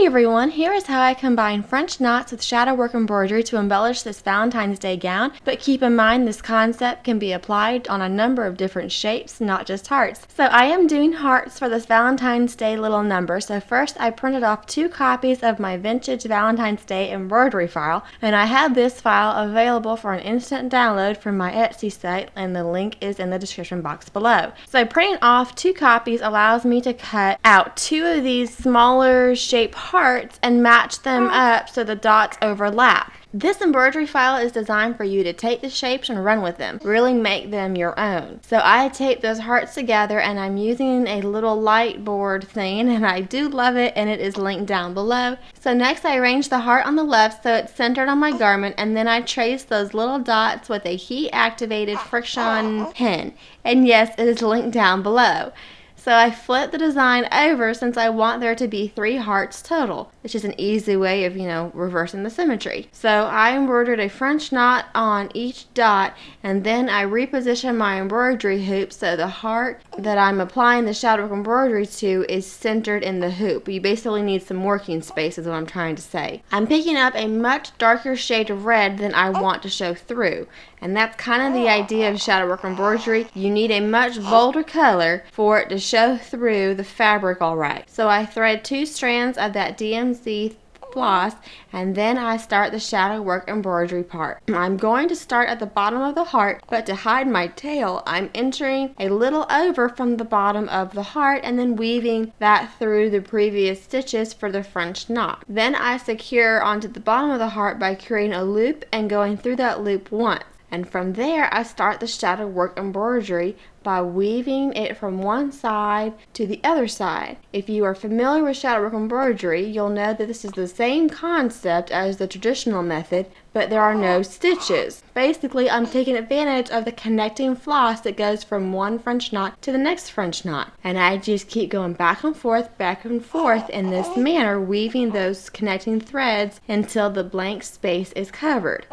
everyone, here is how I combine French knots with shadow work embroidery to embellish this Valentine's Day gown, but keep in mind this concept can be applied on a number of different shapes, not just hearts. So I am doing hearts for this Valentine's Day little number. So first I printed off 2 copies of my vintage Valentine's Day embroidery file, and I have this file available for an instant download from my Etsy site, and the link is in the description box below. So printing off 2 copies allows me to cut out 2 of these smaller shape hearts and match them up so the dots overlap. This embroidery file is designed for you to take the shapes and run with them, really make them your own. So I taped those hearts together, and I'm using a little light board thing, and I do love it, and it is linked down below. So next I arrange the heart on the left so it's centered on my garment, and then I trace those little dots with a heat activated friction pen, and yes, it is linked down below. So I flip the design over since I want there to be 3 hearts total, which is an easy way of, reversing the symmetry. So I embroidered a French knot on each dot, and then I reposition my embroidery hoop so the heart that I'm applying the shadow work embroidery to is centered in the hoop. You basically need some working space is what I'm trying to say. I'm picking up a much darker shade of red than I want to show through, and that's kind of the idea of shadow work embroidery. You need a much bolder color for it to show through the fabric all right. So I thread 2 strands of that DMC floss, and then I start the shadow work embroidery part. I'm going to start at the bottom of the heart, but to hide my tail, I'm entering a little over from the bottom of the heart and then weaving that through the previous stitches for the French knot. Then I secure onto the bottom of the heart by creating a loop and going through that loop once. And from there, I start the shadow work embroidery by weaving it from one side to the other side. If you are familiar with shadow work embroidery, you'll know that this is the same concept as the traditional method, but there are no stitches. Basically, I'm taking advantage of the connecting floss that goes from one French knot to the next French knot. And I just keep going back and forth in this manner, weaving those connecting threads until the blank space is covered.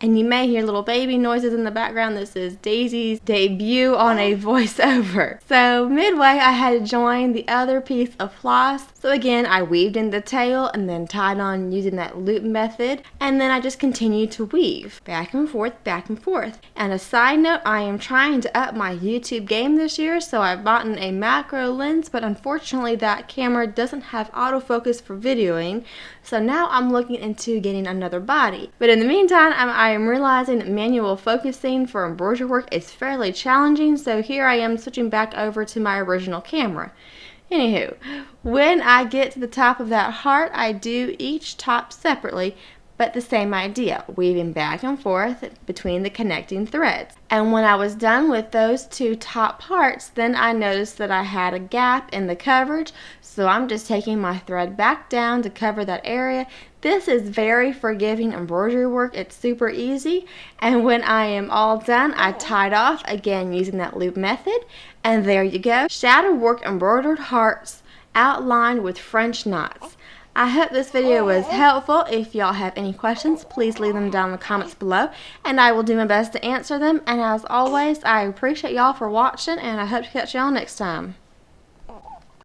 And you may hear little baby noises in the background. This is Daisy's debut on a voiceover. So midway I had to join the other piece of floss. So again, I weaved in the tail and then tied on using that loop method, and then I just continued to weave back and forth. And a side note, I am trying to up my YouTube game this year, so I've bought a macro lens, but unfortunately that camera doesn't have autofocus for videoing, so now I'm looking into getting another body. But in the meantime, I am realizing that manual focusing for embroidery work is fairly challenging, so here I am switching back over to my original camera. Anywho, when I get to the top of that heart, I do each top separately, but the same idea, weaving back and forth between the connecting threads. And when I was done with those 2 top parts, then I noticed that I had a gap in the coverage, so I'm just taking my thread back down to cover that area. This is very forgiving embroidery work. It's super easy, and when I am all done, I tied off again using that loop method, and there you go, shadow work embroidered hearts outlined with French knots. I hope this video was helpful. If y'all have any questions, please leave them down in the comments below, and I will do my best to answer them. And as always, I appreciate y'all for watching, and I hope to catch y'all next time.